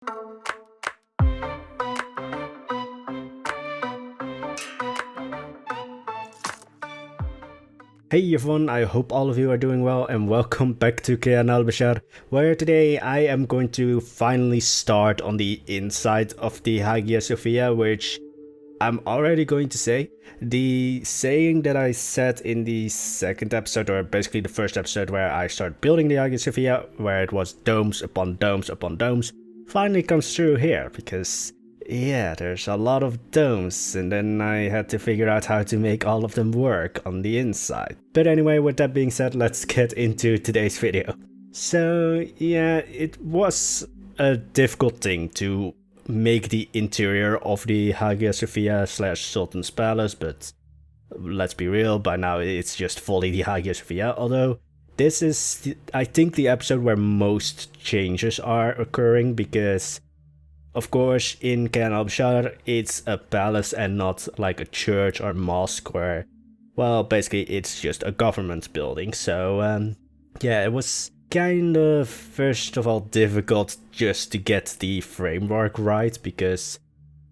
Hey everyone, I hope all of you are doing well and welcome back to Kayan Al-Bashar, where today I am going to finally start on the inside of the Hagia Sophia, which I'm already going to say. The saying that I said in the second episode, or basically the first episode where I started building the Hagia Sophia, where it was domes upon domes upon domes, finally comes true here, because yeah, there's a lot of domes, and then I had to figure out how to make all of them work on the inside. But anyway, with that being said, let's get into today's video. So yeah, it was a difficult thing to make the interior of the Hagia Sophia / Sultan's palace, but let's be real, by now it's just fully the Hagia Sophia, although this is, I think, the episode where most changes are occurring, because of course, in Kayan Al-Bashar, it's a palace and not like a church or mosque where, well, basically it's just a government building. So, yeah, it was kind of, first of all, difficult just to get the framework right, because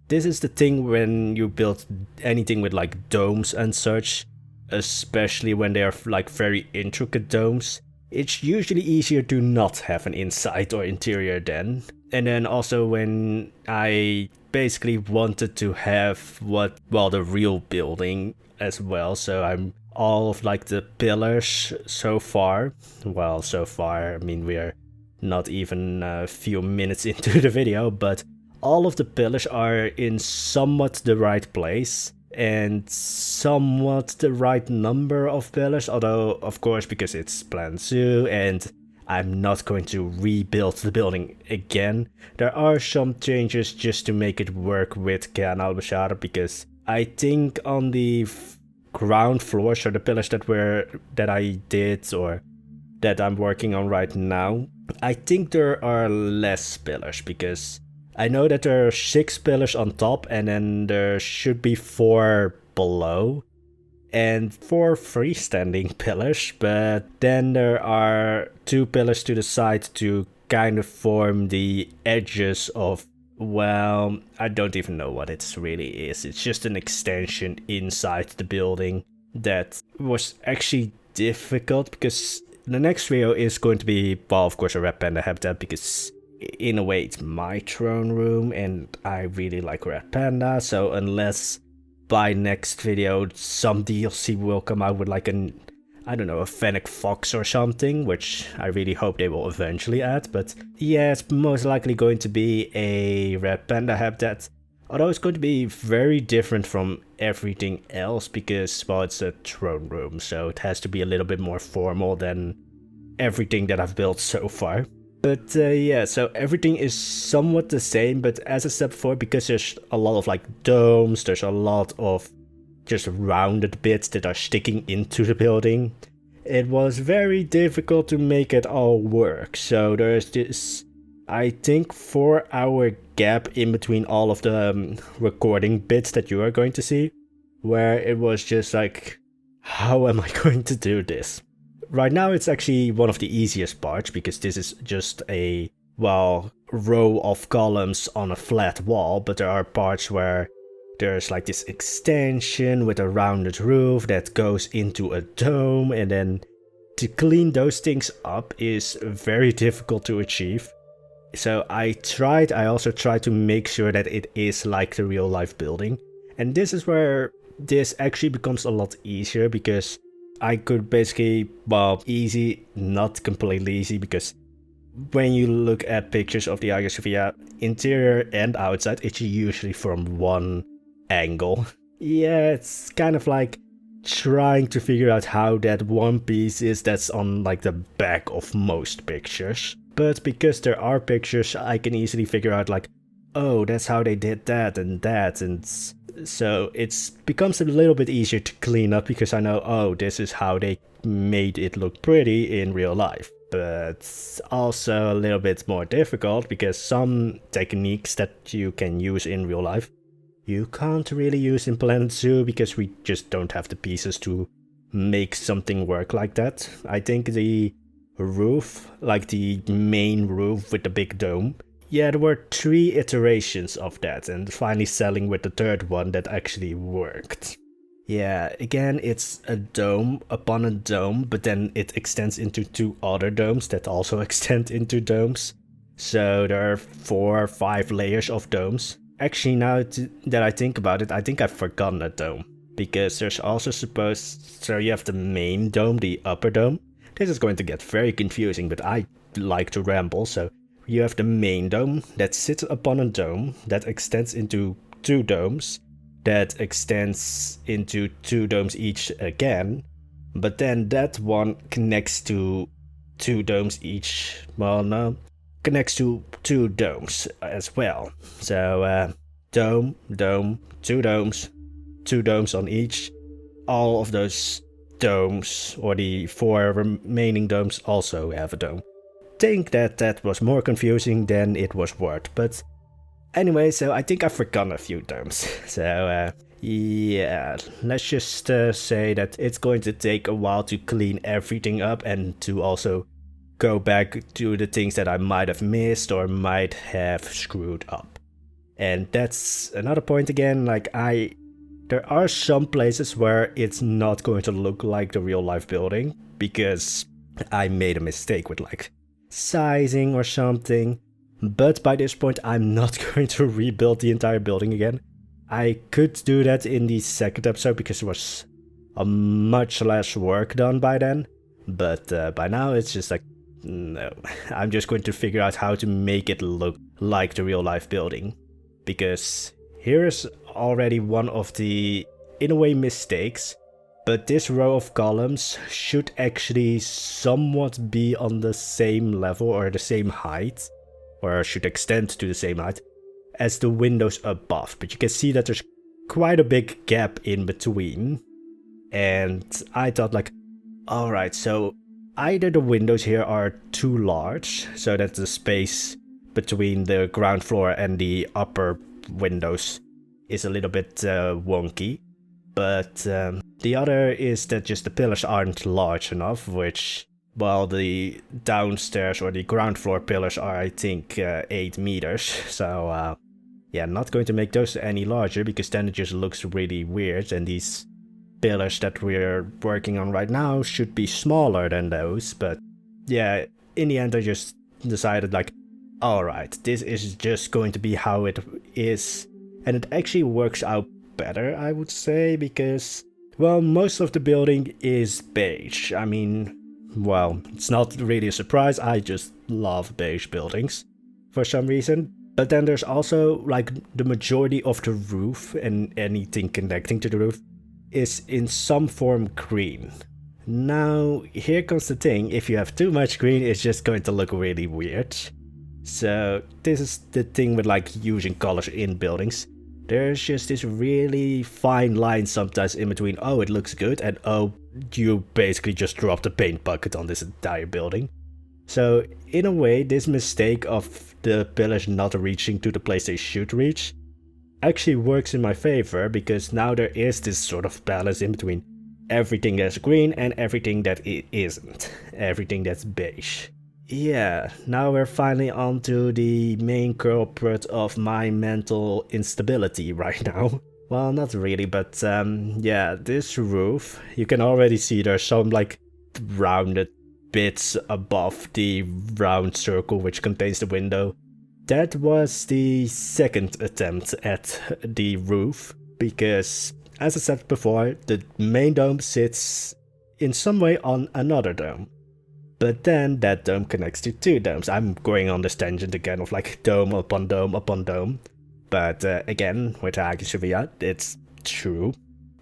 this is the thing when you build anything with like domes and such, especially when they are like very intricate domes. It's usually easier to not have an inside or interior then. And then also when I basically wanted to have the real building as well. So I'm all of like the pillars so far. Well, so far, I mean, we are not even a few minutes into the video, but all of the pillars are in somewhat the right place and somewhat the right number of pillars, although of course because it's Plan Zoo and I'm not going to rebuild the building again, there are some changes just to make it work with Kayan Al-Bashar, because I think on the ground floor, so the pillars that I did or that I'm working on right now, I think there are less pillars, because I know that there are 6 pillars on top and then there should be 4 below and 4 freestanding pillars, but then there are 2 pillars to the side to kind of form the edges of, well, I don't even know what it really is. It's just an extension inside the building that was actually difficult, because the next video is going to be, well, of course, a Red Panda habitat, because in a way it's my throne room and I really like Red Panda, so unless by next video some DLC will come out with like an, I don't know, a Fennec Fox or something, which I really hope they will eventually add, but yeah, it's most likely going to be a Red Panda habitat, although it's going to be very different from everything else because, well, it's a throne room, so it has to be a little bit more formal than everything that I've built so far. But yeah, so everything is somewhat the same, but as I said before, because there's a lot of like domes, there's a lot of just rounded bits that are sticking into the building, it was very difficult to make it all work. So there's this, I think, 4-hour gap in between all of the recording bits that you are going to see, where it was just like, how am I going to do this? Right now it's actually one of the easiest parts, because this is just a, well, row of columns on a flat wall, but there are parts where there's like this extension with a rounded roof that goes into a dome, and then to clean those things up is very difficult to achieve. So I also tried to make sure that it is like the real life building, and this is where this actually becomes a lot easier, because I could basically, well, easy, not completely easy, because when you look at pictures of the Hagia Sophia, interior and outside, it's usually from one angle. Yeah, it's kind of like trying to figure out how that one piece is that's on like the back of most pictures. But because there are pictures, I can easily figure out like, oh, that's how they did that, and so it becomes a little bit easier to clean up, because I know, oh, this is how they made it look pretty in real life. But also a little bit more difficult, because some techniques that you can use in real life, you can't really use in Planet Zoo, because we just don't have the pieces to make something work like that. I think the roof, like the main roof with the big dome, yeah, there were 3 iterations of that, and finally selling with the 3rd one that actually worked. Yeah, again, it's a dome upon a dome, but then it extends into 2 other domes that also extend into domes. So there are 4 or 5 layers of domes. Actually, now that I think about it, I think I've forgotten a dome. Because there's also so you have the main dome, the upper dome. This is going to get very confusing, but I like to ramble, so you have the main dome that sits upon a dome that extends into 2 domes, that extends into 2 domes each again, but then that one connects to 2 domes each. Well, no, connects to 2 domes as well. So dome, 2 domes, 2 domes on each. All of those domes, or the 4 remaining domes, also have a dome. Think that was more confusing than it was worth, but anyway, so I think I've forgotten a few domes. So yeah, let's just say that it's going to take a while to clean everything up and to also go back to the things that I might have missed or might have screwed up. And that's another point again, like there are some places where it's not going to look like the real life building because I made a mistake with like sizing or something. But by this point I'm not going to rebuild the entire building again. I could do that in the 2nd episode because there was much less work done by then. But by now it's just like, no. I'm just going to figure out how to make it look like the real life building. Because here's already one of the, in a way, mistakes. But this row of columns should actually somewhat be on the same level or the same height, or should extend to the same height as the windows above. But you can see that there's quite a big gap in between. And I thought like, alright, so either the windows here are too large, so that the space between the ground floor and the upper windows is a little bit wonky. But the other is that just the pillars aren't large enough, which, well, the downstairs or the ground floor pillars are, I think, 8 meters. So yeah, not going to make those any larger because then it just looks really weird, and these pillars that we're working on right now should be smaller than those. But yeah, in the end I just decided like, alright, this is just going to be how it is, and it actually works out better, I would say, because, well, most of the building is beige. I mean, well, it's not really a surprise, I just love beige buildings for some reason. But then there's also like the majority of the roof and anything connecting to the roof is in some form green. Now, here comes the thing, if you have too much green, it's just going to look really weird. So this is the thing with like using colors in buildings. There's just this really fine line sometimes in between, oh, it looks good, and oh, you basically just dropped a paint bucket on this entire building. So in a way, this mistake of the pillars not reaching to the place they should reach actually works in my favor, because now there is this sort of balance in between everything that's green and everything that it isn't, everything that's beige. Yeah, now we're finally on to the main culprit of my mental instability right now. Well, not really, but yeah, this roof, you can already see there's some like rounded bits above the round circle which contains the window. That was the 2nd attempt at the roof, because as I said before, the main dome sits in some way on another dome. But then that dome connects to 2 domes. I'm going on this tangent again of like dome upon dome upon dome. But again, with Hagia Sophia, it's true.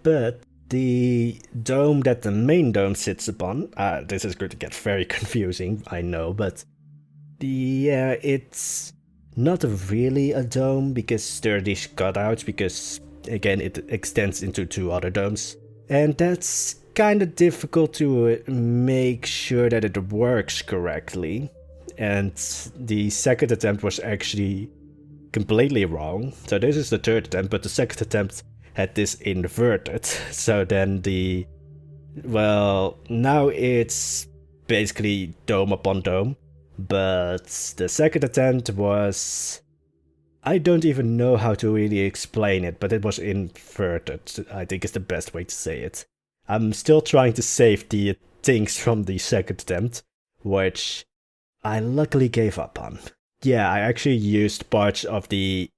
But the dome that the main dome sits upon, this is going to get very confusing, I know, but yeah, it's not really a dome because there are these cutouts, because again, it extends into 2 other domes. And that's kind of difficult to make sure that it works correctly. And the 2nd attempt was actually completely wrong. So this is the 3rd attempt, but the 2nd attempt had this inverted. So then well, now it's basically dome upon dome, But the second attempt was... I don't even know how to really explain it, but it was inverted, I think is the best way to say it. I'm still trying to save the things from the second attempt, which I luckily gave up on. Yeah, I actually used parts of the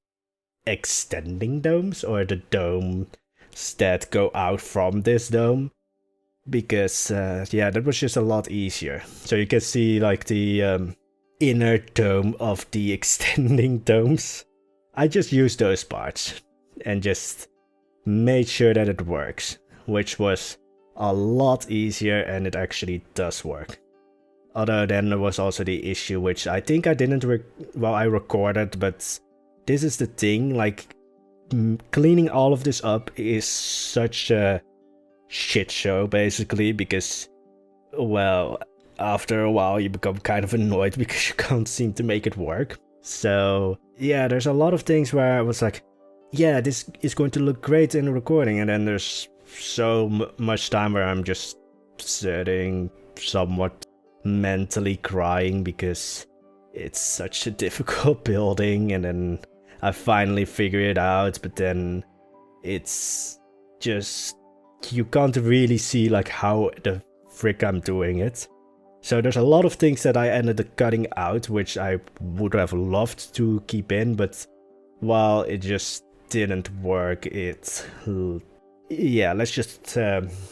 extending domes, or the domes that go out from this dome, because yeah, that was just a lot easier. So you can see like the inner dome of the extending domes. I just used those parts and just made sure that it works, which was a lot easier, and it actually does work. Although then there was also the issue, which I think I didn't I recorded, but this is the thing, like cleaning all of this up is such a shit show basically, because, well, after a while you become kind of annoyed because you can't seem to make it work. So yeah, there's a lot of things where I was like, yeah, this is going to look great in the recording, and then there's so much time where I'm just sitting somewhat mentally crying because it's such a difficult building, and then I finally figure it out, but then it's just, you can't really see like how the frick I'm doing it. So there's a lot of things that I ended up cutting out, which I would have loved to keep in, but while it just didn't work, yeah, let's just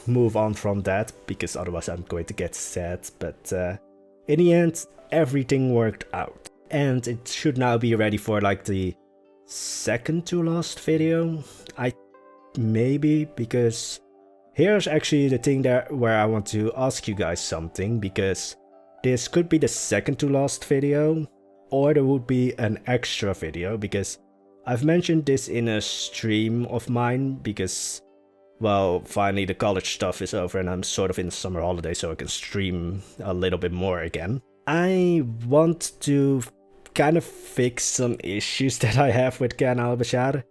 move on from that, because otherwise I'm going to get sad. But in the end, everything worked out, and it should now be ready for like the second to last video, maybe, because here's actually the thing there where I want to ask you guys something, because this could be the second to last video, or there would be an extra video, because I've mentioned this in a stream of mine, because, well, finally the college stuff is over and I'm sort of in summer holiday, so I can stream a little bit more again. I want to kind of fix some issues that I have with Kayan Al-Bashar.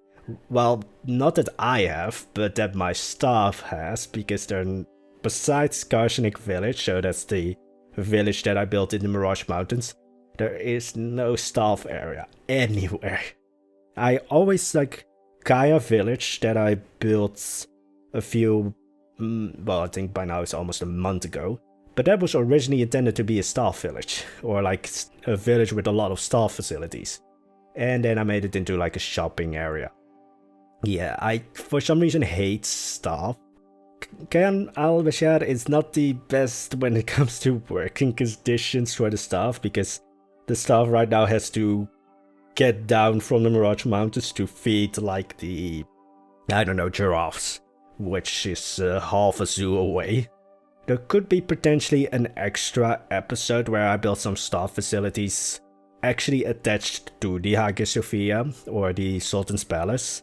Well, not that I have, but that my staff has, because they're, besides Karshanik village, so that's the village that I built in the Mirage Mountains, there is no staff area anywhere. I always like Kaya village that I built a few, well, I think by now it's almost a month ago, but that was originally intended to be a staff village, or like a village with a lot of staff facilities, and then I made it into like a shopping area. Yeah, I for some reason hate staff. Kayan Al-Bashar is not the best when it comes to working conditions for the staff, because the staff right now has to get down from the Mirage Mountains to feed like the, I don't know, giraffes, which is half a zoo away. There could be potentially an extra episode where I build some staff facilities actually attached to the Hagia Sophia or the Sultan's Palace.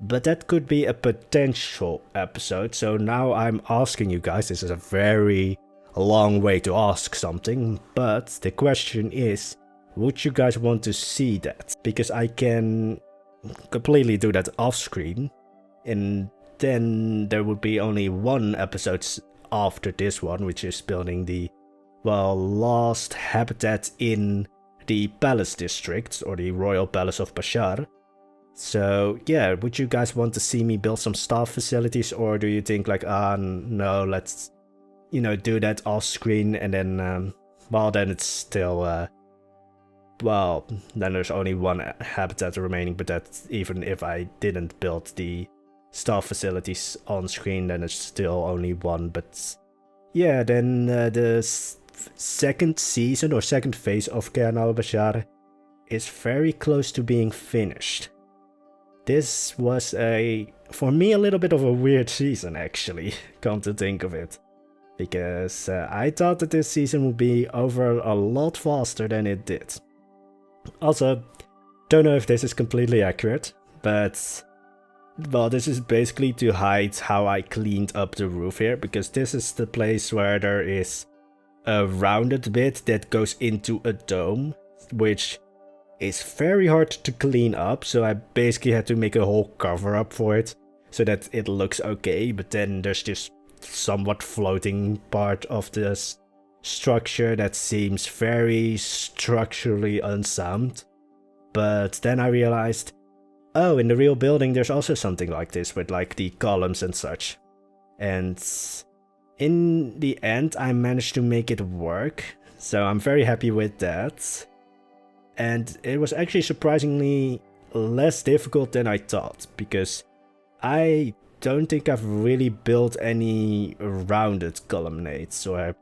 But that could be a potential episode, so now I'm asking you guys, this is a very long way to ask something, but the question is, would you guys want to see that? Because I can completely do that off screen, and then there would be only one episode after this one, which is building the, well, last habitat in the Palace District, or the Royal Palace of Bashar. So yeah, would you guys want to see me build some staff facilities, or do you think like, no, let's, you know, do that off screen, and then, well, then it's still, well, then there's only one habitat remaining, but that's even if I didn't build the staff facilities on screen, then it's still only one. But yeah, then the second season or second phase of Kayan Al-Bashar is very close to being finished. This was for me, a little bit of a weird season, actually, come to think of it. Because I thought that this season would be over a lot faster than it did. Also, don't know if this is completely accurate, but, well, this is basically to hide how I cleaned up the roof here, because this is the place where there is a rounded bit that goes into a dome, which is very hard to clean up, so I basically had to make a whole cover up for it, so that it looks okay, but then there's this somewhat floating part of this structure that seems very structurally unsound. But then I realized, oh, in the real building there's also something like this with like the columns and such. And in the end I managed to make it work, so I'm very happy with that. And it was actually surprisingly less difficult than I thought, because I don't think I've really built any rounded colonnades or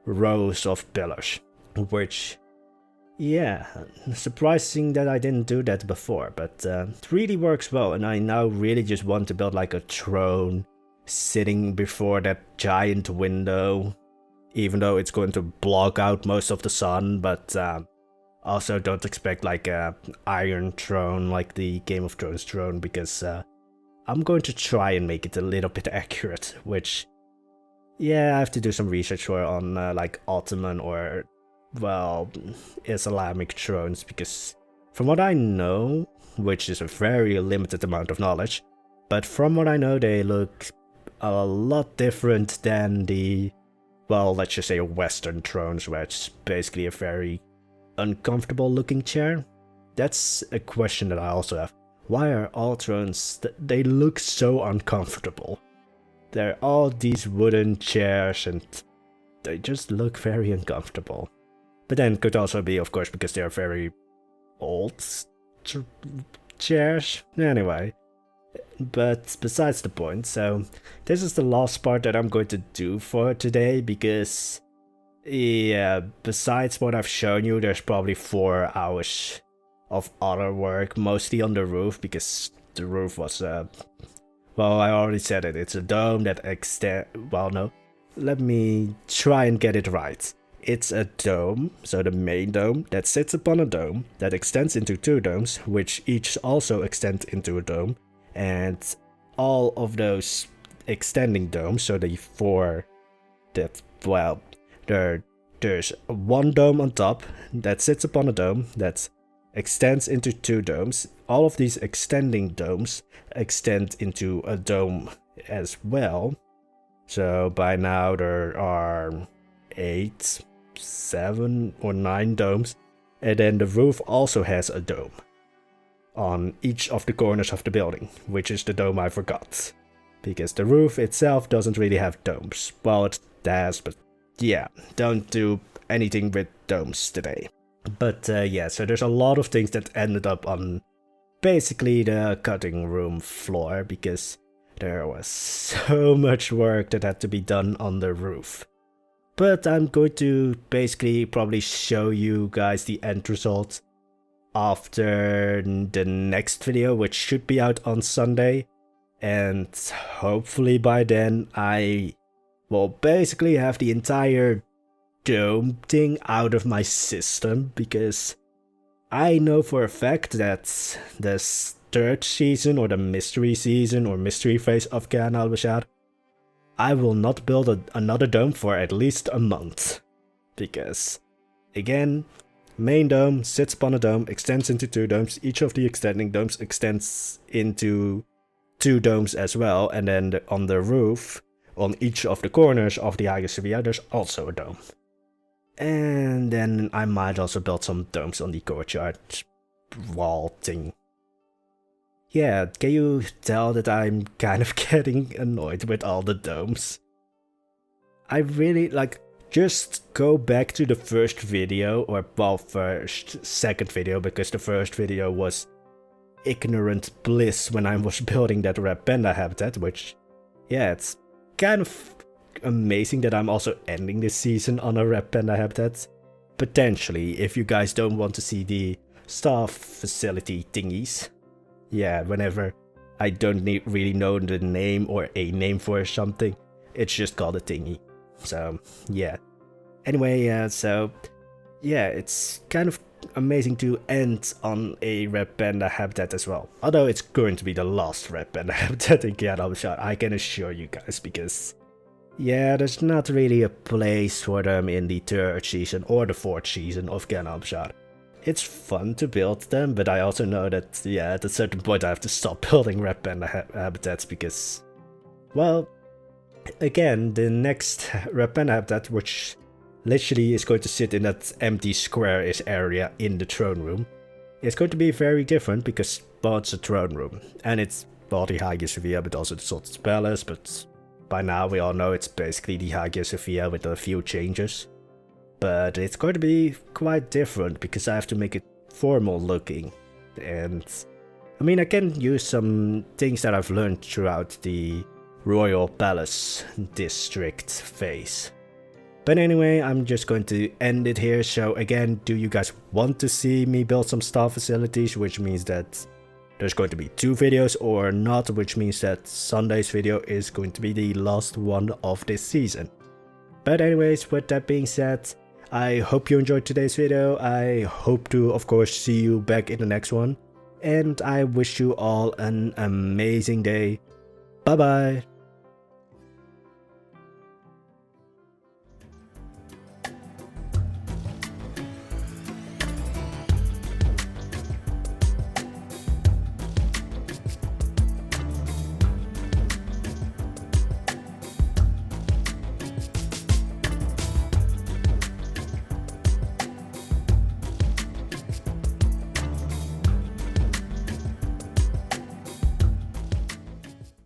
rows of pillars, which, yeah, surprising that I didn't do that before, but it really works well. And I now really just want to build like a throne sitting before that giant window, even though it's going to block out most of the sun. But also don't expect like a iron throne like the Game of Thrones throne, because I'm going to try and make it a little bit accurate, which, yeah, I have to do some research for on like Ottoman or, well, Islamic thrones, because from what I know, which is a very limited amount of knowledge, but from what I know they look a lot different than the, well, let's just say Western thrones, where it's basically a very uncomfortable looking chair. That's a question that I also have. Why are all thrones, they look so uncomfortable? They're all these wooden chairs and they just look very uncomfortable. But then it could also be, of course, because they're very old chairs. Anyway, but besides the point, so this is the last part that I'm going to do for today, because, yeah, besides what I've shown you, there's probably 4 hours of other work, mostly on the roof, because the roof was, well, I already said it, it's a dome that well, no, let me try and get it right. It's a dome, so the main dome, that sits upon a dome, that extends into 2 domes, which each also extend into a dome, and all of those extending domes, so the 4 that, well, there's 1 dome on top that sits upon a dome that extends into 2 domes. All of these extending domes extend into a dome as well. So by now there are 8, 7 or 9 domes. And then the roof also has a dome on each of the corners of the building, which is the dome I forgot. Because the roof itself doesn't really have domes. Well, it does, but yeah, don't do anything with domes today. But yeah, so there's a lot of things that ended up on basically the cutting room floor, because there was so much work that had to be done on the roof. But I'm going to basically probably show you guys the end result after the next video, which should be out on Sunday. And hopefully by then I will basically have the entire dome thing out of my system, because I know for a fact that this 3rd season, or the mystery season or mystery phase of Kayan Al-Bashar, I will not build another dome for at least a month, because again, main dome sits upon a dome, extends into 2 domes, each of the extending domes extends into 2 domes as well, and then on the roof, on each of the corners of the Hagia Sophia, there's also a dome. And then I might also build some domes on the courtyard wall thing. Yeah, can you tell that I'm kind of getting annoyed with all the domes? I really, like, just go back to the first video, or, well, second video, because the first video was ignorant bliss when I was building that red panda habitat, which, yeah, it's kind of amazing that I'm also ending this season on a red panda habitat. Potentially, if you guys don't want to see the staff facility thingies. Yeah, whenever I don't really know the name or a name for something, it's just called a thingy. So, yeah. Anyway, so, yeah, it's kind of amazing to end on a red panda habitat as well. Although it's going to be the last red panda habitat in Kayan Al-Bashar, I can assure you guys, because, yeah, there's not really a place for them in the 3rd season or the 4th season of Kayan Al-Bashar. It's fun to build them, but I also know that, yeah, at a certain point I have to stop building red panda habitats, because, well, again, the next red panda habitat, which literally is going to sit in that empty square-ish area in the throne room. It's going to be very different because, well, it's a throne room, and it's, well, the Hagia Sophia, but also the Sultan's Palace, but by now we all know it's basically the Hagia Sophia with a few changes. But it's going to be quite different because I have to make it formal looking, and I mean, I can use some things that I've learned throughout the Royal Palace District phase. But anyway, I'm just going to end it here. So again, do you guys want to see me build some staff facilities, which means that there's going to be 2 videos, or not, which means that Sunday's video is going to be the last one of this season. But anyways, with that being said, I hope you enjoyed today's video. I hope to, of course, see you back in the next one. And I wish you all an amazing day. Bye bye.